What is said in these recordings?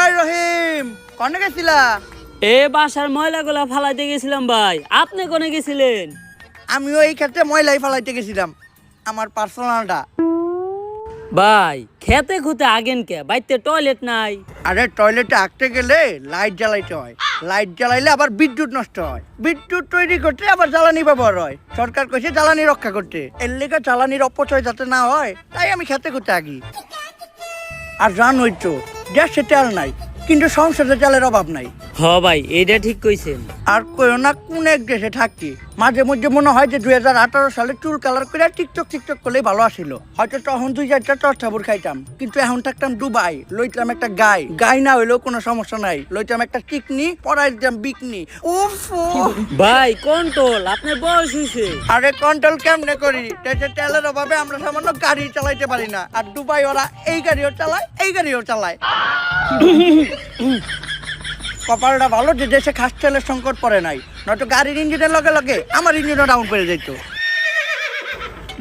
এই রহিম, কোনে গেছিলা? এ বাসার ময়লাগুলা ফালাইতে গেছিলাম ভাই। আপনি কোনে গেছিলেন? আমিও এই ক্ষেত্রে ময়লাই ফালাইতে গেছিলাম, আমার পার্সোনালটা। ভাই খেতে খুঁতে আগেন কে? বাইতে টয়লেট নাই? আরে টয়লেটে আঁকতে গেলে লাইট জ্বালাইতে হয়, লাইট জ্বালাইলে আবার বিদ্যুৎ নষ্ট হয়, বিদ্যুৎ তৈরি করতে আবার জ্বালানি ব্যবহার হয়। সরকার কইছে জ্বালানি রক্ষা করতে, এর লেগে জ্বালানির অপচয় যাতে না হয় তাই আমি খেতে খুঁতে আগি। আর জানোই তো গ্যাসে তেল নাই, কিন্তু সংসারে তেলের অভাব নাই। হ ভাই, এইটা ঠিক কইছেন। আর কইও না কোন এক দেশে থাকি, মাঝে মধ্যে মনে হয় যে 2018 সালে চুল কালার করে টিকটক করলেই ভালো আসিল। হয়তো তখন 2-4টা চট্টাবুর খাইতাম, কিন্তু এখন থাকতাম দুবাই, লইতাম একটা গাই না হইলেও কোনো সমস্যা নাই, লইতাম একটা টিকনি, পরাই দিতাম বিকনি। উফ ভাই কন্ট্রোল, আপনার বয়স হইছে। আরে কন্ট্রোল কেমনে করি? দেশে তেলের অভাবে আমরা সামান্য গাড়ি চালাইতে পারি না, আর দুবাই ওরা এই গাড়িও চালায় এই গাড়িও চালায়। কপালটা ভালো যে দেশে খাস তেলের সংকট পড়ে নাই, নয়তো গাড়ির ইঞ্জিনের লগে লগে আমার ইঞ্জিনও ডাউন করে যেত।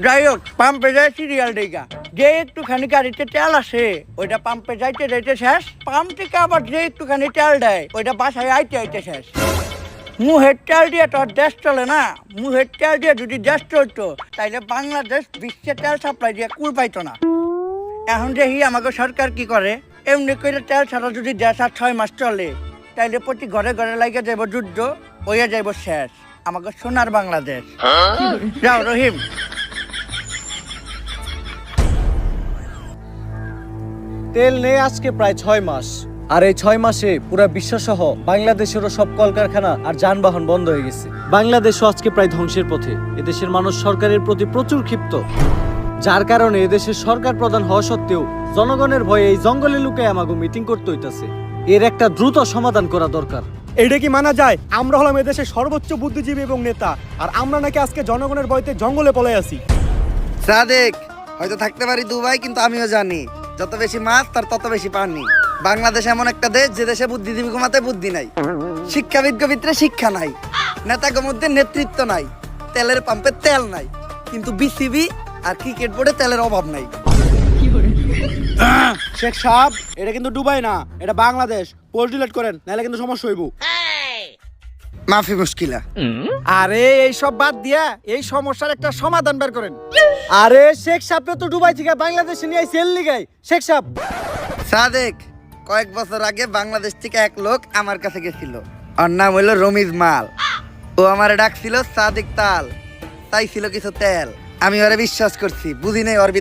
যাই হোক, পাম্পে যায় সিরিয়াল ডেগা, যে একটুখানি গাড়িতে তেল আসে ওইটা পাম্পে যাইতে যাইতে শেষ, পাম্প থেকে আবার যে একটুখানি তেল দেয় ওইটা বাসায় আইতে আইতে শেষ। মুহের তেল দিয়ে তো আর দেশ চলে না, মুহের তেল দিয়ে যদি দেশ চলতো তাইলে বাংলাদেশ বিশ্বের তেল সাপ্লাই দিয়ে কুল পাইতো না। এখন দেখি আমাকে সরকার কি করে, এমনি করে তেল ছাড়া যদি দেশ আর 6 মাস চলে তাইলে প্রতি ঘরে ঘরে লাগে যাইব যুদ্ধ, হইয়া যাইব শেষ আমাকে সোনার বাংলাদেশ। যাও রহিম। তেল নেই আজকে প্রায় 6 মাস, আর এই 6 মাসে পুরো বিশ্বসহ বাংলাদেশেরও সব কলকারখানা আর যানবাহন বন্ধ হয়ে গেছে। বাংলাদেশও আজকে প্রায় ধ্বংসের পথে। এদেশের মানুষ সরকারের প্রতি প্রচুর ক্ষিপ্ত, যার কারণে এদেশের সরকার প্রধান হওয়া সত্ত্বেও জনগণের ভয়ে এই জঙ্গলে লুকায় আমাকে মিটিং করতে হইতাছে। এর একটা দ্রুত সমাধান করা দরকার। এটা কি মানা যায়? আমরা হলাম এদেশের সর্বোচ্চ বুদ্ধিজীবী এবং নেতা, আর আমরা নাকি আজকে জনগণের ভয়তে জঙ্গলে পলাই আছি। সাদেক, হয়তো থাকতে পারি দুবাই, কিন্তু আমিও জানি যত বেশি মাছ তার তত বেশি পানি। বাংলাদেশ এমন একটা দেশ যে দেশে বুদ্ধিজীবী কমাতে বুদ্ধি নাই, শিক্ষাবিদকে ভিতরে শিক্ষা নাই, নেতাদের মধ্যে নেতৃত্ব নাই, তেলের পাম্পে তেল নাই, কিন্তু বিসিবি আর ক্রিকেট বোর্ডে তেলের অভাব নাই। শেখ সাহেব, এটা কিন্তু দুবাই না, এটা বাংলাদেশ। পোস্ট ডিলিট করেন, নাহলে কিন্তু সমস্যা হইব। মাফি মুশকিলা। আরে এই সব বাদ দিয়া এই সমস্যার একটা সমাধান বের করেন। আরে শেখ সাহেব তো দুবাই থেকে বাংলাদেশে নিয়ে সেল লিগাই। শেখ সাহেব, সাদেক, কয়েক বছর আগে বাংলাদেশ থেকে এক লোক আমার কাছে গেছিল, ওর নাম হইলো রমিজ মাল। ও আমারে ডাকছিল সাদিক তাল, চাইছিল কিছু তেল। আমি ওরে বিশ্বাস করছি, বুঝি নাই ওর